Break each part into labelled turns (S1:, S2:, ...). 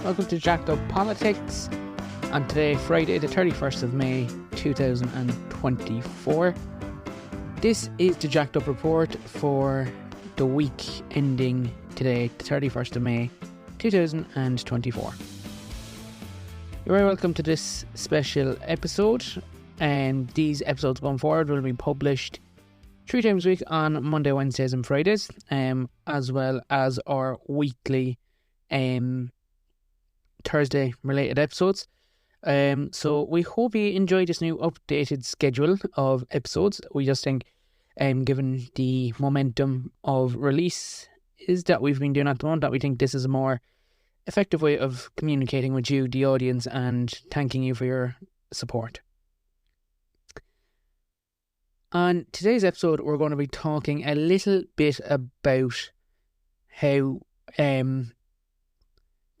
S1: Welcome to Jacked Up Politics on today, Friday, the 31st of May 2024. This is the Jacked Up report for the week ending today, the 31st of May 2024. You're very welcome to this special episode, and these episodes going forward will be published 3 times a week on Monday, Wednesdays and Fridays, as well as our weekly Thursday related episodes. So we hope you enjoy this new updated schedule of episodes. We just think, given the momentum of release is that we've been doing at the moment, that we think this is a more effective way of communicating with you, the audience, and thanking you for your support. On today's episode, we're going to be talking a little bit about how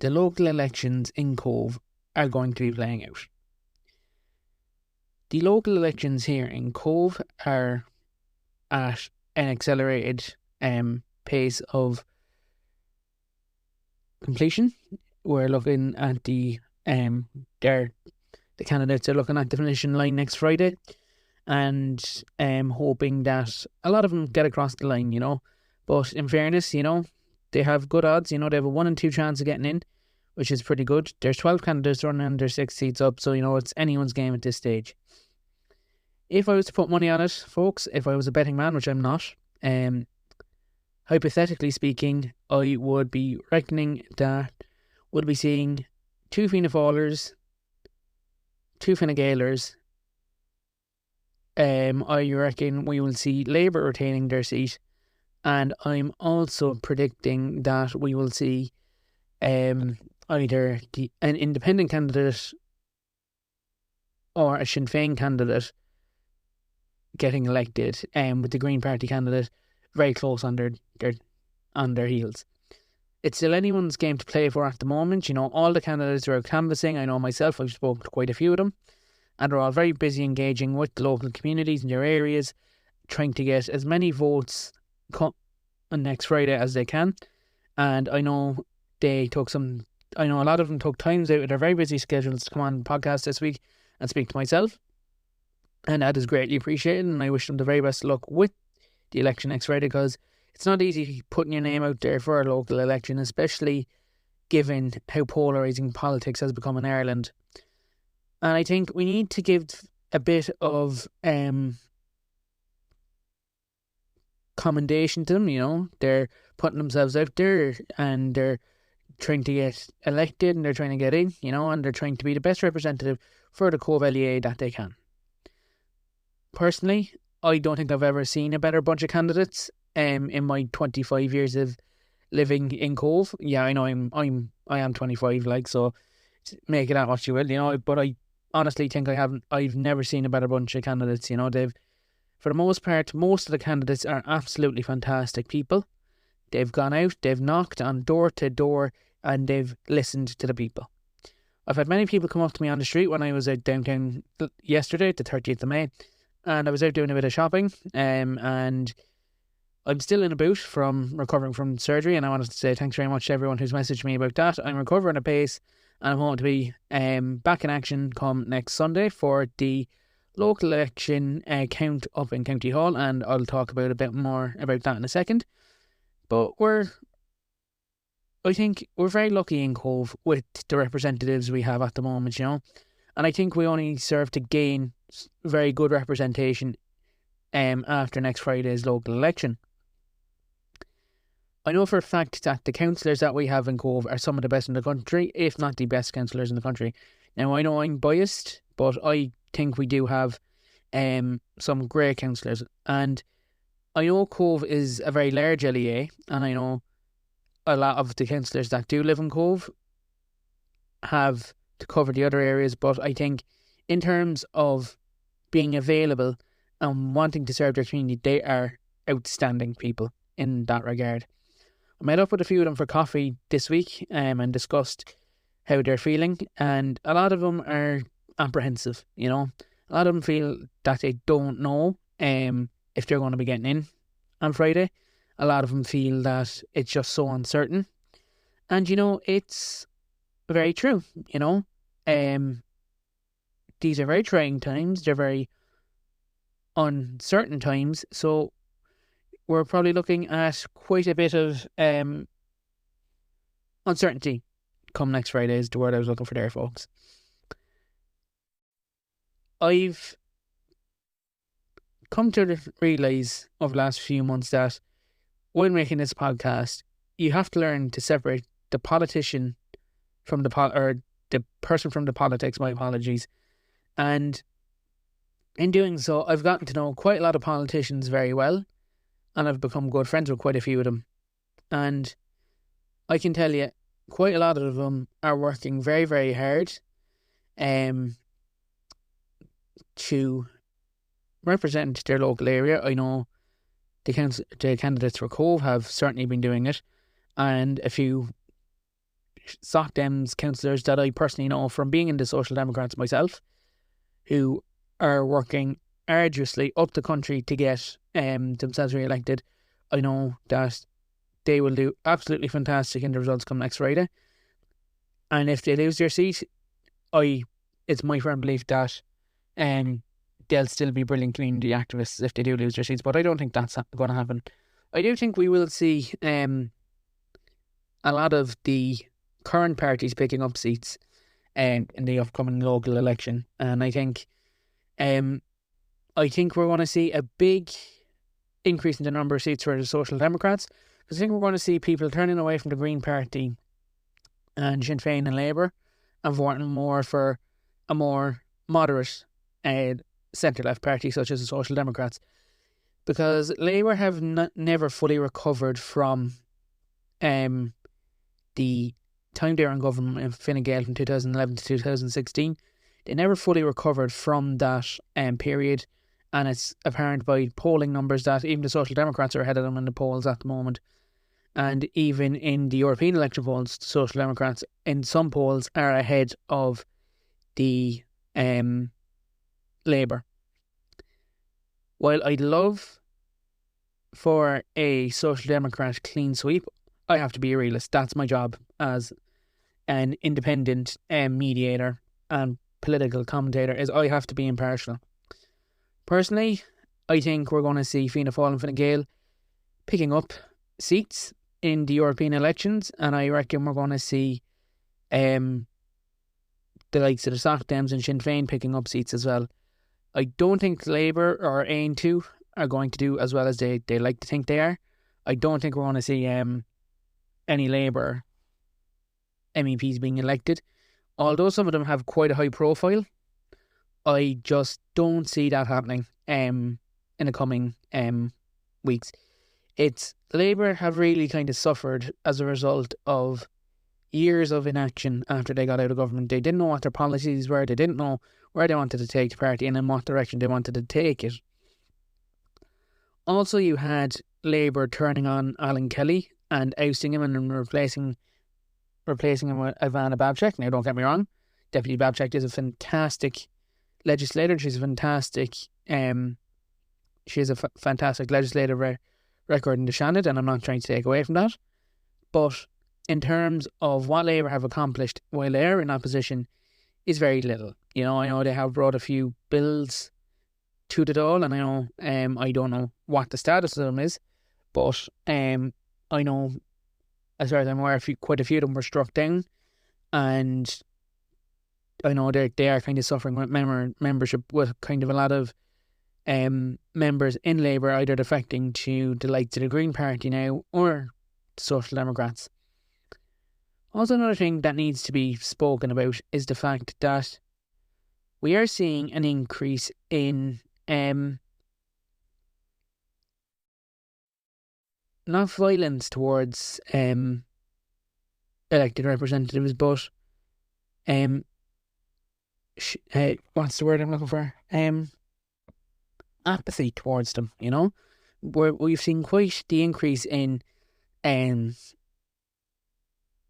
S1: the local elections in Cobh are going to be playing out. The local elections here in Cobh are at an accelerated pace of completion. We're looking at the candidates are looking at the finishing line next Friday, and hoping that a lot of them get across the line, But in fairness, they have good odds, they have a 1 in 2 chance of getting in, which is pretty good. There's 12 candidates running and there's 6 seats up, so it's anyone's game at this stage. If I was to put money on it, folks, if I was a betting man, which I'm not, hypothetically speaking, I would be reckoning that we'll be seeing 2 Fianna Fáilers, 2 Fine Gaelers. I reckon we will see Labour retaining their seat, and I'm also predicting that we will see either an independent candidate or a Sinn Féin candidate getting elected, with the Green Party candidate very close on their heels. It's still anyone's game to play for at the moment. All the candidates are out canvassing. I know myself, I've spoken to quite a few of them, and they're all very busy engaging with the local communities in their areas, trying to get as many votes on next Friday as they can. And I know a lot of them took times out of their very busy schedules to come on the podcast this week and speak to myself, and that is greatly appreciated, and I wish them the very best of luck with the election next Friday, because it's not easy putting your name out there for a local election, especially given how polarising politics has become in Ireland. And I think we need to give a bit of commendation to them. They're putting themselves out there and they're trying to get elected and they're trying to get in, and they're trying to be the best representative for the Cobh LEA that they can. Personally, I don't think I've ever seen a better bunch of candidates in my 25 years of living in Cobh. Yeah, I know I am 25, so make it out what you will, but I honestly think I've never seen a better bunch of candidates. They've, for the most part, most of the candidates are absolutely fantastic people. They've gone out, they've knocked on door to door, and they've listened to the people. I've had many people come up to me on the street when I was out downtown yesterday, the 30th of May, and I was out doing a bit of shopping, and I'm still in a boot from recovering from surgery, and I wanted to say thanks very much to everyone who's messaged me about that. I'm recovering apace, and I'm hoping to be back in action come next Sunday for the local election count up in County Hall, and I'll talk about a bit more about that in a second. But I think we're very lucky in Cobh with the representatives we have at the moment, and I think we only serve to gain very good representation after next Friday's local election. I know for a fact that the councillors that we have in Cobh are some of the best in the country, if not the best councillors in the country. Now, I know I'm biased, but I think we do have some great councillors, and I know Cobh is a very large LEA, and I know a lot of the councillors that do live in Cobh have to cover the other areas, but I think in terms of being available and wanting to serve their community, they are outstanding people in that regard. I met up with a few of them for coffee this week and discussed how they're feeling, and a lot of them are apprehensive. A lot of them feel that they don't know if they're going to be getting in on Friday. A lot of them feel that it's just so uncertain. And, it's very true, you know. These are very trying times. They're very uncertain times. So we're probably looking at quite a bit of uncertainty come next Friday is the word I was looking for there, folks. I've come to realise over the last few months that when making this podcast, you have to learn to separate the politician from the person from the politics, my apologies. And in doing so, I've gotten to know quite a lot of politicians very well, and I've become good friends with quite a few of them. And I can tell you, quite a lot of them are working very, very hard to represent their local area. I know the candidates for Cove have certainly been doing it, and a few Soc Dems councillors that I personally know from being in the Social Democrats myself, who are working arduously up the country to get themselves re-elected. I know that they will do absolutely fantastic in the results come next Friday. And if they lose their seat, it's my firm belief that they'll still be brilliant community activists if they do lose their seats. But I don't think that's going to happen. I do think we will see a lot of the current parties picking up seats in the upcoming local election. And I think we're going to see a big increase in the number of seats for the Social Democrats. I think we're going to see people turning away from the Green Party and Sinn Féin and Labour and voting more for a more moderate centre-left party such as the Social Democrats, because Labour have never fully recovered from the time they were in government in Fine Gael from 2011 to 2016. They never fully recovered from that period, and it's apparent by polling numbers that even the Social Democrats are ahead of them in the polls at the moment. And even in the European election polls, the Social Democrats in some polls are ahead of the Labour. While I'd love for a Social Democrat clean sweep, I have to be a realist. That's my job as an independent mediator and political commentator, is I have to be impartial. Personally, I think we're going to see Fianna Fáil and Fine Gael picking up seats in the European elections, and I reckon we're going to see the likes of the Soc Dems and Sinn Féin picking up seats as well. I don't think Labour or Aon 2 are going to do as well as they like to think they are. I don't think we're going to see any Labour MEPs being elected. Although some of them have quite a high profile, I just don't see that happening in the coming weeks. It's Labour have really kind of suffered as a result of years of inaction after they got out of government. They didn't know what their policies were. They didn't know where they wanted to take the party and in what direction they wanted to take it. Also, you had Labour turning on Alan Kelly and ousting him and replacing him with Ivana Babchak. Now, don't get me wrong, Deputy Babchak is a fantastic legislator. She's a fantastic legislative record in the Shannon, and I'm not trying to take away from that. But in terms of what Labour have accomplished while they're in opposition is very little. You know, I know they have brought a few bills to the Dáil, and I know I don't know what the status of them is, but I know, as far as I'm aware, quite a few of them were struck down, and I know they are kind of suffering with membership with kind of a lot of members in Labour either defecting to the likes of the Green Party now or the Social Democrats. Also, another thing that needs to be spoken about is the fact that we are seeing an increase in not violence towards elected representatives, but what's the word I'm looking for? Apathy towards them. You know, we've seen quite the increase in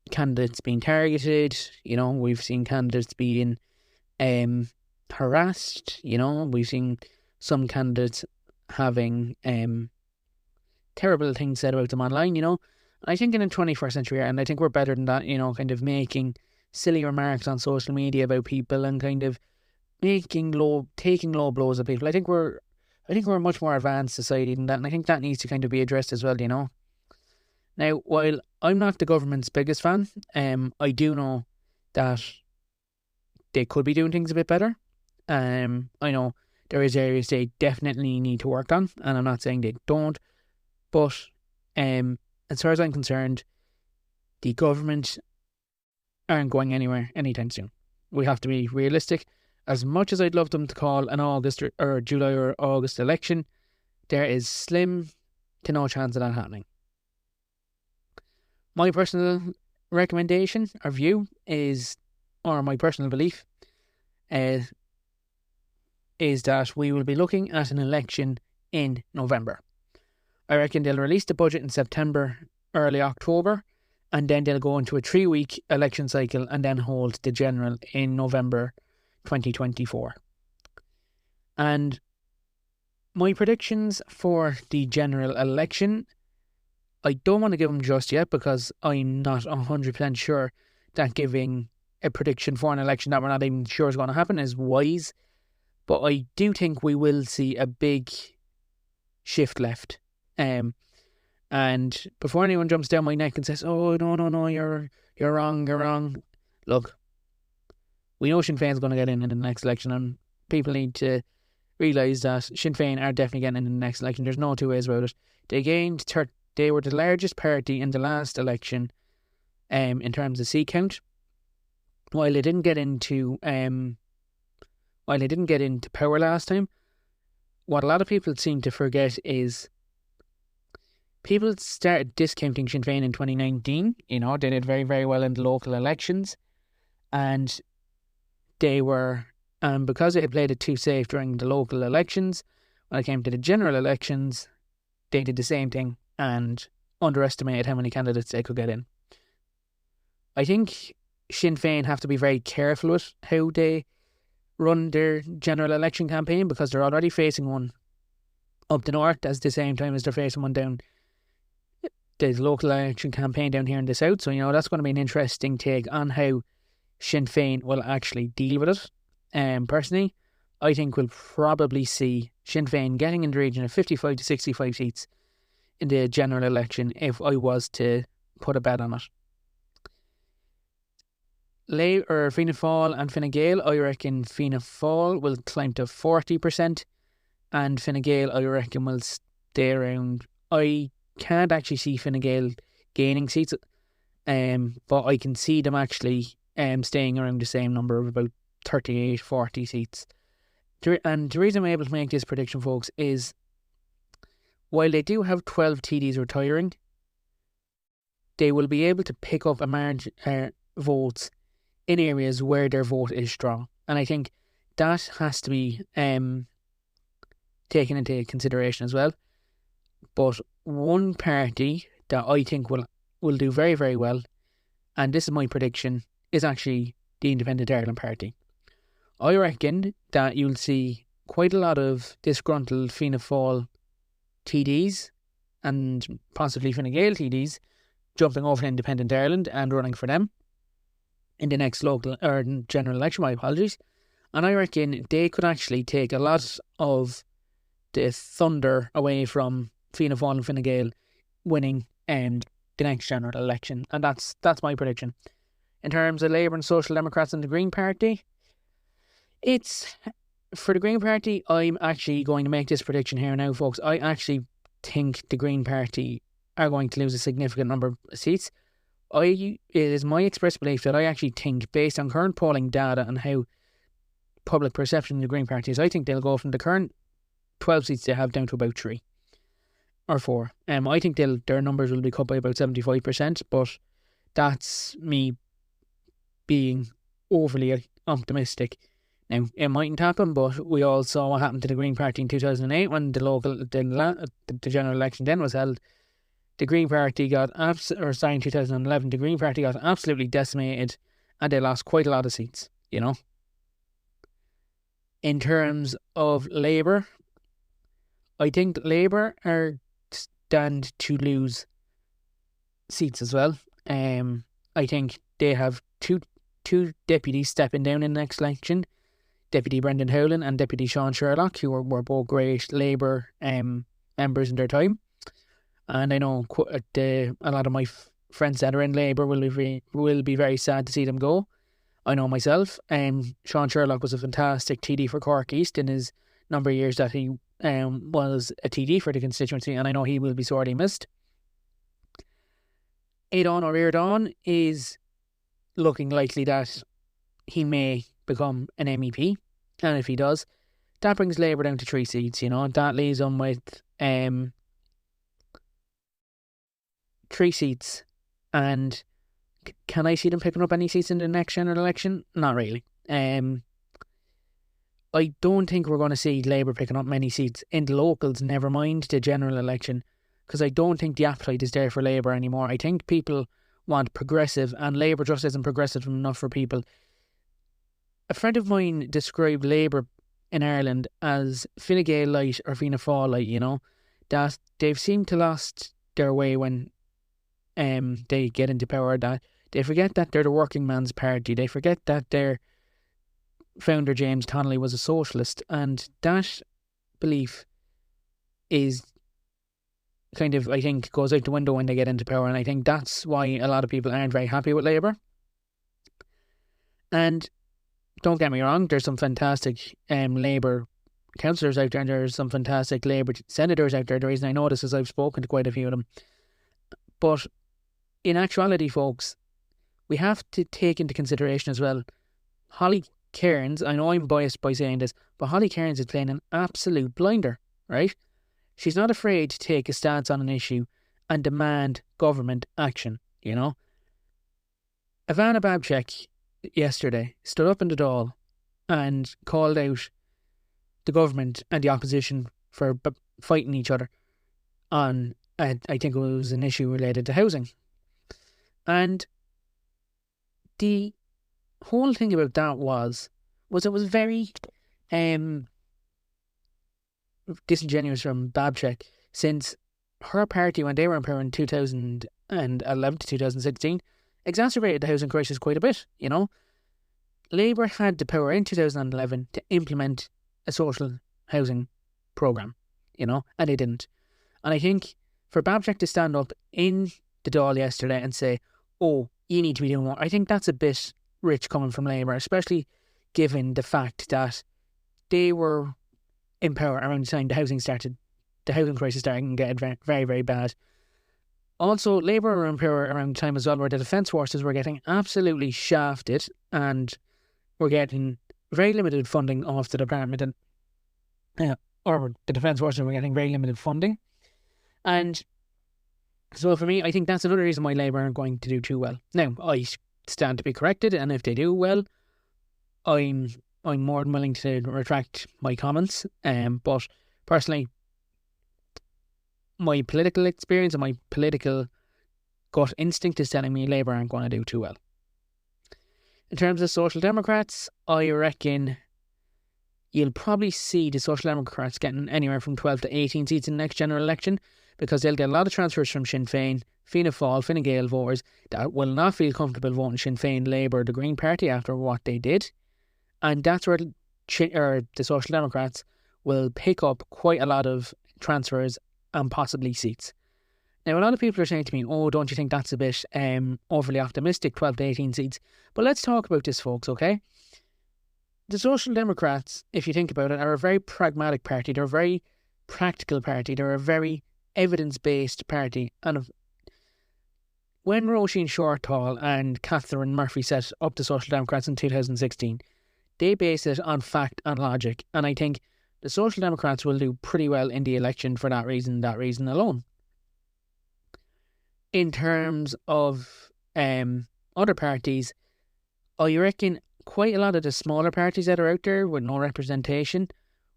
S1: candidates being targeted. You know, we've seen candidates being harassed. You know, we've seen some candidates having terrible things said about them online. You know, I think in the 21st century, and I think we're better than that. You know, kind of making silly remarks on social media about people and kind of taking low blows at people. I think we're a much more advanced society than that, and I think that needs to kind of be addressed as well, you know. Now, while I'm not the government's biggest fan, I do know that they could be doing things a bit better. I know there is areas they definitely need to work on, and I'm not saying they don't, but as far as I'm concerned, the government aren't going anywhere anytime soon. We have to be realistic. As much as I'd love them to call an August or July or August election, there is slim to no chance of that happening. My personal recommendation or view is, or my personal belief, is that we will be looking at an election in November. I reckon they'll release the budget in September, early October, and then they'll go into a 3-week election cycle and then hold the general in November 2024. And my predictions for the general election, I don't want to give them just yet because I'm not 100% sure that giving a prediction for an election that we're not even sure is going to happen is wise. But I do think we will see a big shift left. And before anyone jumps down my neck and says, "Oh, no, you're wrong," look, we know Sinn Féin's going to get in the next election, and people need to realise that Sinn Féin are definitely getting in the next election. There's no two ways about it. They were the largest party in the last election, in terms of seat count. While they didn't get into power last time, what a lot of people seem to forget is people started discounting Sinn Féin in 2019. You know, they did very, very well in the local elections, and they were, because they had played it too safe during the local elections, when it came to the general elections, they did the same thing and underestimated how many candidates they could get in. I think Sinn Féin have to be very careful with how they run their general election campaign, because they're already facing one up the north at the same time as they're facing one down the local election campaign down here in the south. So, you know, that's going to be an interesting take on how Sinn Féin will actually deal with it. Personally, I think we'll probably see Sinn Féin getting in the region of 55 to 65 seats in the general election if I was to put a bet on it. Fianna Fáil and Fine Gael, I reckon Fianna Fáil will climb to 40%, and Fine Gael, I reckon, will stay around. I can't actually see Fine Gael gaining seats, but I can see them actually staying around the same number of about 38, 40 seats. And the reason I'm able to make this prediction, folks, is while they do have 12 TDs retiring, they will be able to pick up a margin votes in areas where their vote is strong. And I think that has to be taken into consideration as well. But one party that I think will do very, very well, and this is my prediction, is actually the Independent Ireland Party. I reckon that you'll see quite a lot of disgruntled Fianna Fáil TDs and possibly Fine Gael TDs jumping over to Independent Ireland and running for them in the next local or general election, my apologies. And I reckon they could actually take a lot of the thunder away from Fianna Fáil and Fine Gael winning the next general election. And that's my prediction. In terms of Labour and Social Democrats and the Green Party, it's for the Green Party, I'm actually going to make this prediction here now, folks. I actually think the Green Party are going to lose a significant number of seats. It is my express belief that I actually think, based on current polling data and how public perception of the Green Party is, I think they'll go from the current 12 seats they have down to about 3 or 4. I think their numbers will be cut by about 75%, but that's me being overly optimistic. Now, it mightn't happen, but we all saw what happened to the Green Party in 2008 when the general election then was held. The Green Party in 2011, the Green Party got absolutely decimated and they lost quite a lot of seats, you know. In terms of Labour, I think Labour are stand to lose seats as well. I think they have two two deputies stepping down in the next election, Deputy Brendan Howlin and Deputy Sean Sherlock, who were both great Labour members in their time. And I know a lot of my friends that are in Labour will be very sad to see them go. I know myself. Sean Sherlock was a fantastic TD for Cork East in his number of years that he was a TD for the constituency, and I know he will be sorely missed. Aidan O'Riordan is looking likely that he may become an MEP, and if he does, that brings Labour down to 3 seats. That leaves them with 3 seats, and can I see them picking up any seats in the next general election? Not really. I don't think we're going to see Labour picking up many seats in the locals, never mind the general election, because I don't think the appetite is there for Labour anymore. I think people want progressive, and Labour just isn't progressive enough for people. A friend of mine described Labour in Ireland as Fine Gael light or Fianna Fáil light, that they've seemed to lost their way when they get into power, that they forget that they're the working man's party. They forget that their founder, James Connolly, was a socialist, and that belief is kind of, I think, goes out the window when they get into power, and I think that's why a lot of people aren't very happy with Labour. And don't get me wrong, there's some fantastic Labour councillors out there, and there's some fantastic Labour senators out there. The reason I know this is I've spoken to quite a few of them. But in actuality, folks, we have to take into consideration as well, Holly Cairns, I know I'm biased by saying this, but Holly Cairns is playing an absolute blinder, right? She's not afraid to take a stance on an issue and demand government action, Ivana Babchek yesterday stood up in the Dáil and called out the government and the opposition for fighting each other on, I think it was an issue related to housing. And the whole thing about that was it was very disingenuous from Babchek, since her party, when they were in power in 2011 to 2016, exacerbated the housing crisis quite a bit, Labour had the power in 2011 to implement a social housing programme, and they didn't. And I think for Babchek to stand up in the Dáil yesterday and say, oh, you need to be doing more, I think that's a bit rich coming from Labour, especially given the fact that they were in power around the time the housing crisis started and get very, very, very bad. Also, Labour were in power around the time as well where the Defence Forces were getting absolutely shafted and were getting very limited funding off the department, and or the Defence Forces were getting very limited funding. And so for me, I think that's another reason why Labour aren't going to do too well. Now, I stand to be corrected, and if they do well, I'm more than willing to retract my comments. But personally, my political experience and my political gut instinct is telling me Labour aren't going to do too well. In terms of Social Democrats, I reckon you'll probably see the Social Democrats getting anywhere from 12 to 18 seats in the next general election, because they'll get a lot of transfers from Sinn Féin, Fianna Fáil, Fine Gael voters that will not feel comfortable voting Sinn Féin, Labour, the Green Party after what they did. And that's where the Social Democrats will pick up quite a lot of transfers and possibly seats. Now, a lot of people are saying to me, oh, don't you think that's a bit overly optimistic, 12 to 18 seats? But let's talk about this, folks, okay? The Social Democrats, if you think about it, are a very pragmatic party. They're a very practical party. They're a very evidence-based party. And when Roisin Shortall and Catherine Murphy set up the Social Democrats in 2016, they based it on fact and logic. And I think the Social Democrats will do pretty well in the election for that reason alone. In terms of other parties, I reckon quite a lot of the smaller parties that are out there with no representation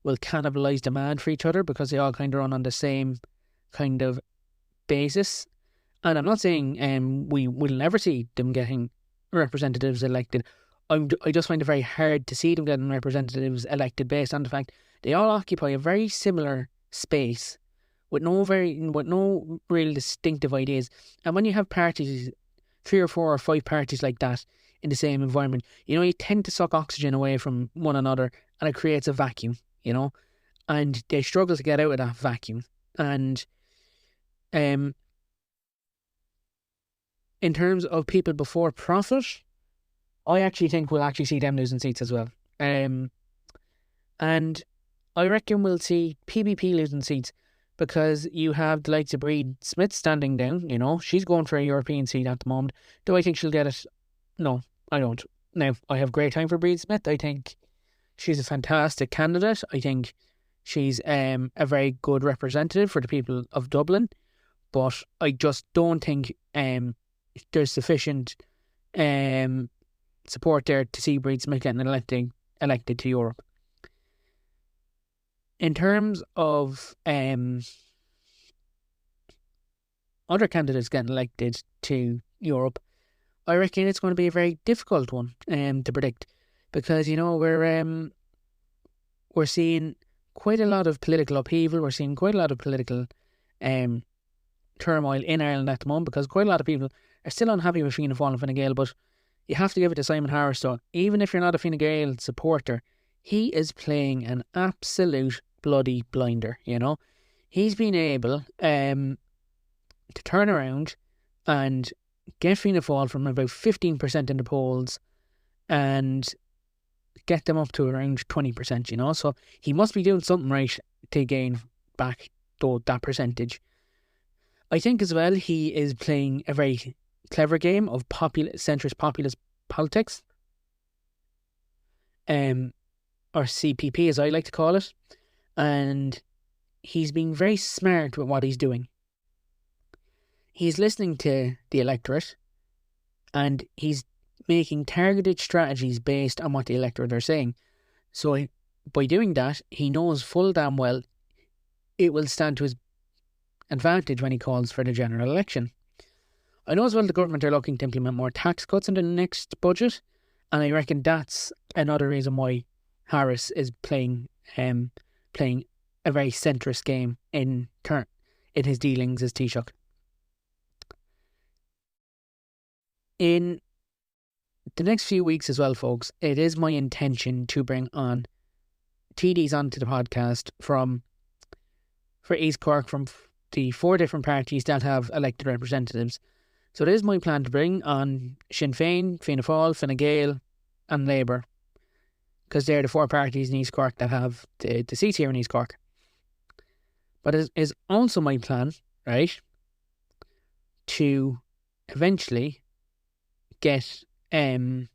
S1: will cannibalise demand for each other, because they all kind of run on the same kind of basis. And I'm not saying we will never see them getting representatives elected. I just find it very hard to see them getting representatives elected based on the fact they all occupy a very similar space with no real distinctive ideas. And when you have parties, 3 or 4 or 5 parties like that in the same environment, you tend to suck oxygen away from one another, and it creates a vacuum, and they struggle to get out of that vacuum. And in terms of people before profit, I actually think we'll actually see them losing seats as well. And I reckon we'll see PBP losing seats, because you have the likes of Breed Smith standing down. She's going for a European seat at the moment. Do I think she'll get it? No, I don't. Now, I have great time for Breed Smith. I think she's a fantastic candidate. I think she's a very good representative for the people of Dublin. But I just don't think there's sufficient support there to see Breed Smith getting elected to Europe. In terms of other candidates getting elected to Europe, I reckon it's going to be a very difficult one to predict, because we're seeing quite a lot of political upheaval. We're seeing quite a lot of political turmoil in Ireland at the moment, because quite a lot of people are still unhappy with Fianna Fáil and Fine Gael. But you have to give it to Simon Harris, though. Even if you're not a Fine Gael supporter, he is playing an absolute bloody blinder. He's been able to turn around and get Fianna Fáil from about 15% in the polls and get them up to around 20%, so he must be doing something right to gain back that percentage. I think as well he is playing a very clever game of centrist populist politics, or CPP as I like to call it, and he's being very smart with what he's doing. He's listening to the electorate, and he's making targeted strategies based on what the electorate are saying. So by doing that, he knows full damn well it will stand to his advantage when he calls for the general election. I know as well the government are looking to implement more tax cuts in the next budget, and I reckon that's another reason why Harris is playing a very centrist game in his dealings as Taoiseach. In the next few weeks as well, folks, it is my intention to bring on TDs onto the podcast for East Cork from the 4 different parties that have elected representatives. So it is my plan to bring on Sinn Féin, Fianna Fáil, Fine Gael and Labour, because they're the 4 parties in East Cork that have the seats here in East Cork. But it is also my plan, right, to eventually get some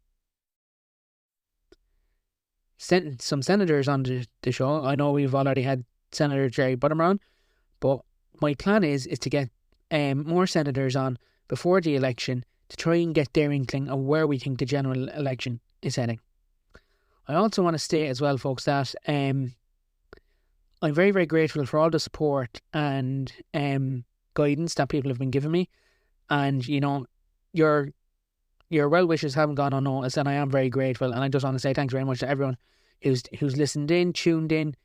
S1: senators on the show. I know we've already had Senator Jerry Buttimer on, but my plan is to get more senators on before the election to try and get their inkling of where we think the general election is heading. I also want to state as well, folks, that I'm very, very grateful for all the support and guidance that people have been giving me, and your well wishes haven't gone unnoticed, and I am very grateful. And I just want to say thanks very much to everyone who's listened in, tuned in,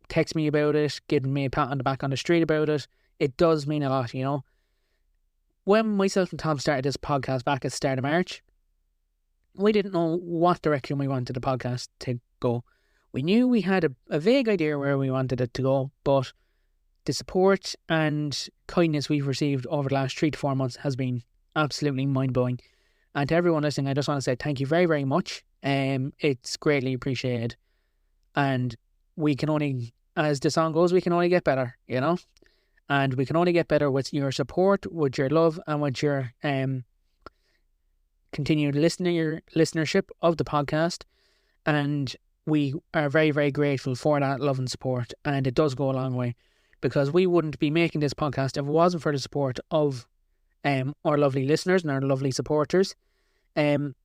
S1: text me about it, giving me a pat on the back on the street about it. It does mean a lot, When myself and Tom started this podcast back at the start of March, we didn't know what direction we wanted the podcast to go. We knew we had a vague idea where we wanted it to go, but the support and kindness we've received over the last 3 to 4 months has been absolutely mind-blowing. And to everyone listening, I just want to say thank you very, very much. It's greatly appreciated. And we can only, as the song goes, we can only get better, And we can only get better with your support, with your love, and with your continued listenership of the podcast. And we are very, very grateful for that love and support. And it does go a long way, because we wouldn't be making this podcast if it wasn't for the support of our lovely listeners and our lovely supporters. And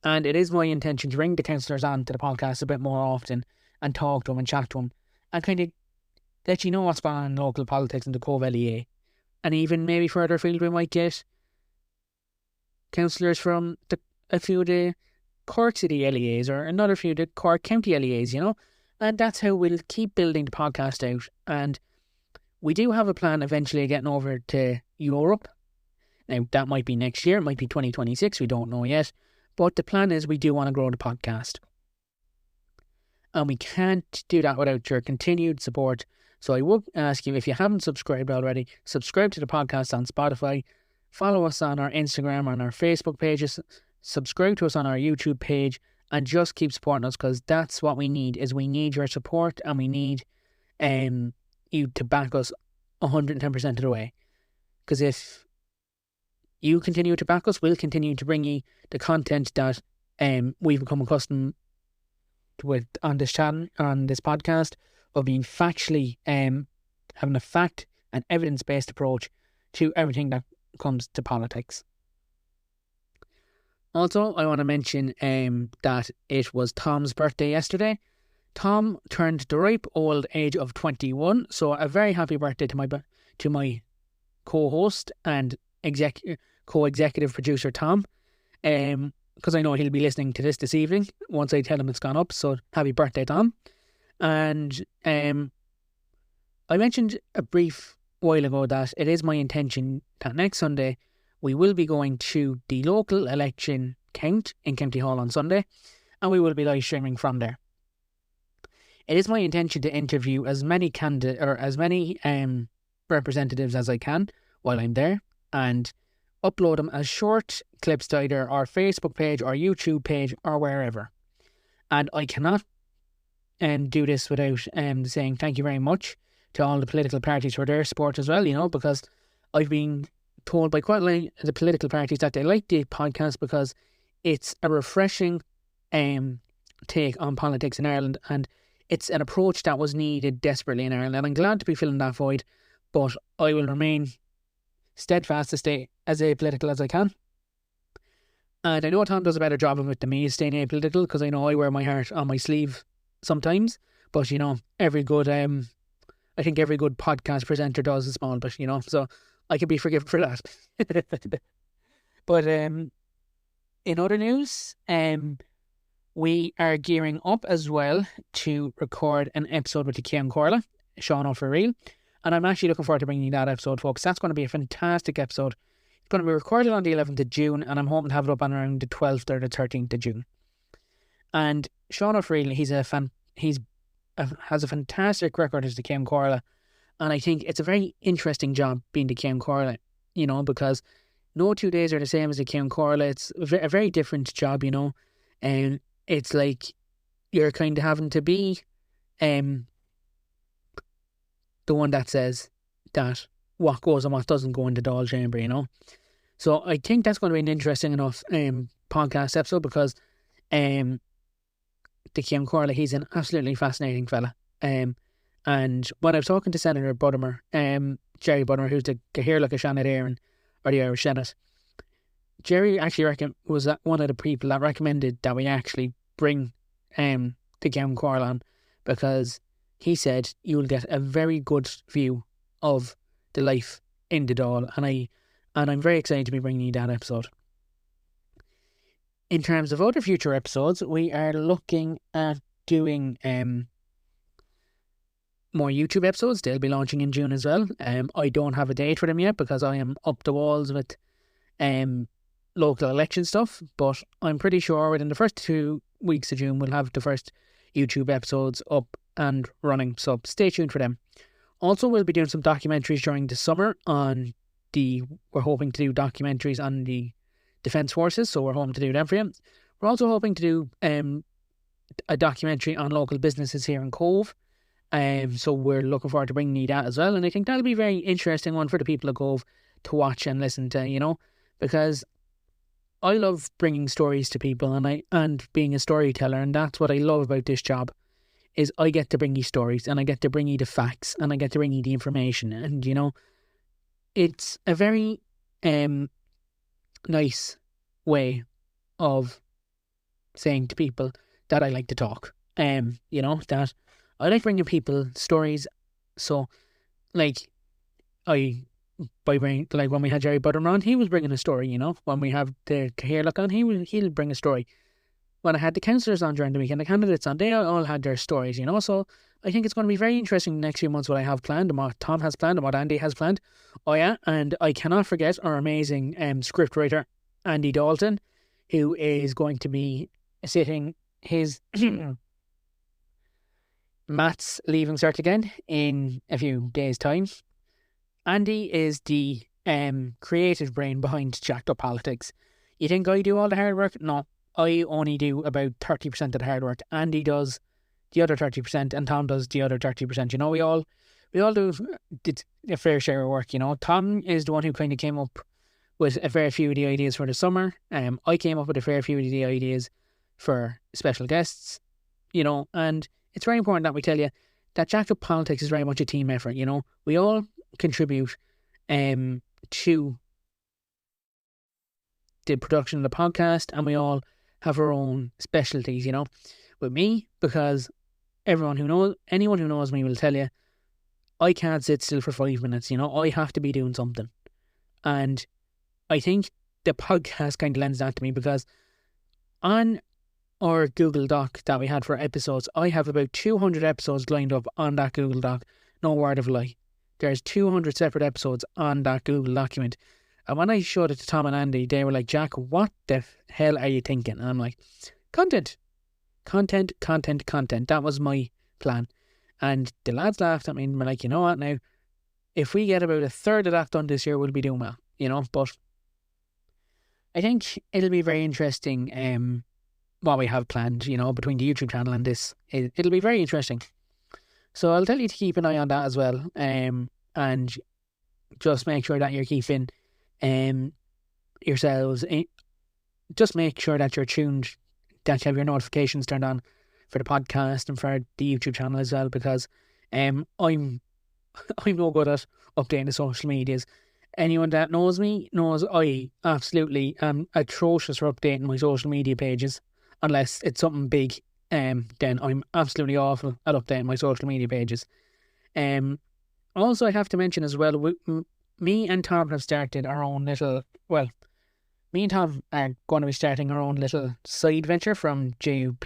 S1: it is my intention to bring the councillors on to the podcast a bit more often and talk to them and chat to them and kind of let you know what's going on in local politics in the Cove LEA. And even maybe further afield we might get councillors from a few of the Cork City LEAs or another few of the Cork County LEAs, And that's how we'll keep building the podcast out. And we do have a plan eventually of getting over to Europe. Now, that might be next year, it might be 2026, we don't know yet. But the plan is we do want to grow the podcast. And we can't do that without your continued support. So I would ask you, if you haven't subscribed already, subscribe to the podcast on Spotify, follow us on our Instagram, on our Facebook pages, subscribe to us on our YouTube page, and just keep supporting us, because that's what we need. Is we need your support, and we need you to back us 110% of the way. Because if you continue to back us, we'll continue to bring you the content that we've become accustomed with on this channel, on this podcast, of being factually, having a fact and evidence-based approach to everything that comes to politics. Also, I want to mention that it was Tom's birthday yesterday. Tom turned the ripe old age of 21, so a very happy birthday to my co-host and co-executive producer Tom, because I know he'll be listening to this evening once I tell him it's gone up. So happy birthday, Tom. And I mentioned a brief while ago that it is my intention that next Sunday we will be going to the local election count in Kempty Hall on Sunday, and we will be live streaming from there. It is my intention to interview as many representatives as I can while I'm there, and upload them as short clips to either our Facebook page or YouTube page or wherever. And I cannot do this without saying thank you very much to all the political parties for their support as well, because I've been told by quite a lot of the political parties that they like the podcast because it's a refreshing take on politics in Ireland, and it's an approach that was needed desperately in Ireland, and I'm glad to be filling that void, but I will remain steadfast to stay as apolitical as I can. And I know Tom does a better job of it than me, staying apolitical, because I know I wear my heart on my sleeve sometimes, but every good I think every good podcast presenter does a small bit, so I can be forgiven for that. But in other news, we are gearing up as well to record an episode with the Cian Corla, Sean O'Farrell, and I'm actually looking forward to bringing you that episode, folks. That's going to be a fantastic episode. It's going to be recorded on the 11th of June, and I'm hoping to have it up on around the 12th or the 13th of June. And Sean O'Farrell, has a fantastic record as the Cian Corla, and I think it's a very interesting job being the Cian Corla, because no 2 days are the same as the Cian Corla. It's a very different job, and it's like you're kind of having to be the one that says that what goes and what doesn't go in the Dáil chamber, So I think that's going to be an interesting enough podcast episode, because the Cian Corla, he's an absolutely fascinating fella. And when I was talking to Senator Buttimer, Jerry Buttimer, who's the Cathaoirleach of Shannon Éireann, or the Irish Senate, Jerry actually was one of the people that recommended that we actually bring the Cian Corla on, because he said you'll get a very good view of the life in the Dáil, and I'm very excited to be bringing you that episode. In terms of other future episodes, we are looking at doing more YouTube episodes. They'll be launching in June as well. I don't have a date for them yet because I am up the walls with local election stuff, but I'm pretty sure within the first 2 weeks of June we'll have the first YouTube episodes up and running, so stay tuned for them. Also, we'll be doing some documentaries during the summer we're hoping to do documentaries on the Defence Forces, so we're hoping to do them for you. We're also hoping to do a documentary on local businesses here in Cove, so we're looking forward to bringing you that as well, and I think that'll be a very interesting one for the people of Cove to watch and listen to, because I love bringing stories to people, and being a storyteller, and that's what I love about this job, is I get to bring you stories, and I get to bring you the facts, and I get to bring you the information, and it's a very nice way of saying to people that I like to talk, that I like bringing people stories. So, when we had Jerry Buttimer on, he was bringing a story, when we have the Cathaoirleach on, he'll bring a story. when I had the counsellors on during the week and the candidates on, they all had their stories, you know. So I think it's going to be very interesting the next few months what I have planned and what Tom has planned and what Andy has planned. Oh yeah, and I cannot forget our amazing scriptwriter, Andy Dalton, who is going to be sitting his maths leaving cert again in a few days' time. Andy is the creative brain behind Jacked Up Politics. You think I do all the hard work? No, I only do about 30% of the hard work. Andy does the other 30% and Tom does the other 30%. You know, we all do a fair share of work, you know. Tom is the one who kind of came up with a fair few of the ideas for the summer. I came up with a fair few of the ideas for special guests, you know, and it's very important that we tell you that Jacked Up Politics is very much a team effort, you know. We all contribute to the production of the podcast, and we all have our own specialties, you know. With me, because anyone who knows me will tell you, I can't sit still for 5 minutes, you know. I have to be doing something. And I think the podcast kind of lends that to me, because on our Google Doc that we had for episodes, I have about 200 episodes lined up on that Google Doc. No word of a lie. There's 200 separate episodes on that Google document. And when I showed it to Tom and Andy, they were like, Jack, what the hell are you thinking? And I'm like, content. That was my plan. And the lads laughed at me and were like, you know what now? If we get about a third of that done this year, we'll be doing well, you know. But I think it'll be very interesting what we have planned, you know, between the YouTube channel and this. It'll be very interesting. So I'll tell you to keep an eye on that as well. And just make sure that you're keeping yourselves, just make sure that you're tuned, that you have your notifications turned on for the podcast and for the YouTube channel as well, because I'm no good at updating the social medias. Anyone that knows me knows I absolutely am atrocious for updating my social media pages, unless it's something big. Then I'm absolutely awful at updating my social media pages. Also, I have to mention as well, me and Tom have started our own little, me and Tom are going to be starting our own little side venture from JUP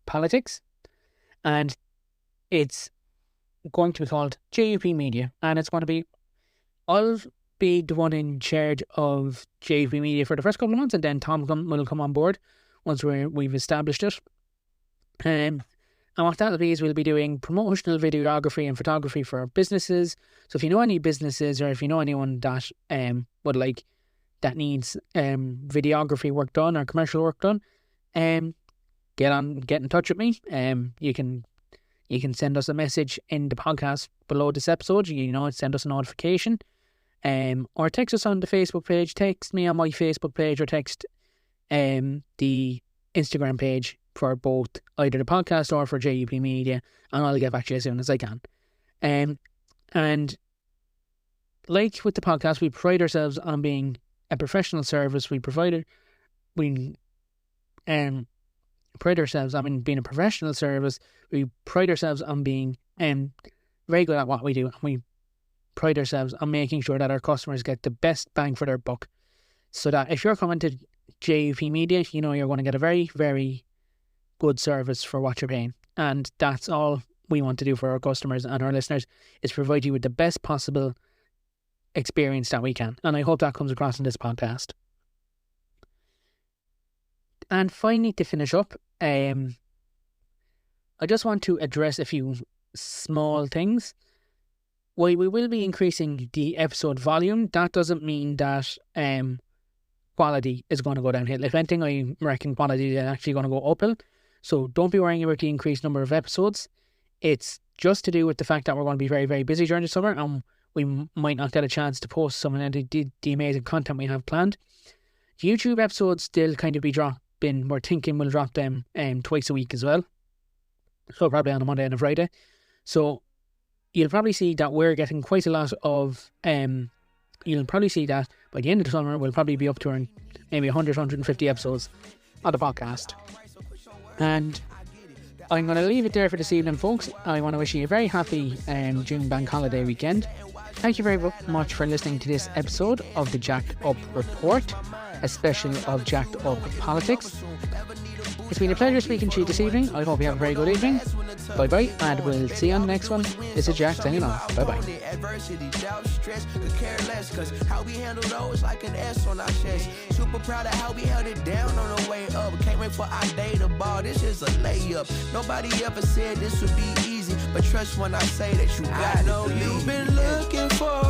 S1: Politics, and it's going to be called JUP Media, and it's going to be, I'll be the one in charge of JUP Media for the first couple of months, and then Tom will come on board once we've established it. And what that'll be is we'll be doing promotional videography and photography for businesses. So if you know any businesses, or if you know anyone that that needs videography work done or commercial work done, get in touch with me. You can send us a message in the podcast below this episode. You know, send us a notification, or text us on the Facebook page. Text me on my Facebook page, or text the Instagram page for both either the podcast or for JUP Media, and I'll get back to you as soon as I can. And like with the podcast, we pride ourselves on being a professional service. We pride ourselves on being a professional service. We pride ourselves on being very good at what we do, and we pride ourselves on making sure that our customers get the best bang for their buck. So that if you're coming to JUP Media, you know you're going to get a very, very good service for what you're paying. And that's all we want to do for our customers and our listeners, is provide you with the best possible experience that we can. And I hope that comes across in this podcast. And finally, to finish up, I just want to address a few small things. While we will be increasing the episode volume, that doesn't mean that quality is going to go downhill. If anything, I reckon quality is actually going to go uphill. So don't be worrying about the increased number of episodes. It's just to do with the fact that we're going to be very, very busy during the summer, and we might not get a chance to post some of the amazing content we have planned. The YouTube episodes still kind of be dropping. We're thinking we'll drop them twice a week as well. So probably on a Monday and a Friday. So you'll probably see that we're getting quite a lot of... you'll probably see that by the end of the summer, we'll probably be up to around maybe 100, 150 episodes on the podcast. And I'm going to leave it there for this evening, folks. I want to wish you a very happy June bank holiday weekend. Thank you very much for listening to this episode of the Jacked Up Report. a special of Jacked Up Politics. It's been a pleasure speaking to you this evening. I hope you have a very good evening. Bye bye, and we'll see you on the next one. This is Jack signing off. Bye bye.
S2: Adversity, doubt, stress, could care less, cause how we handle those like an S on our chest. Super proud of how we held it down on the way up. Can't wait for our day to ball. This is a layup. Nobody ever said this would be easy, but trust when I say that you got it. I know you've been looking for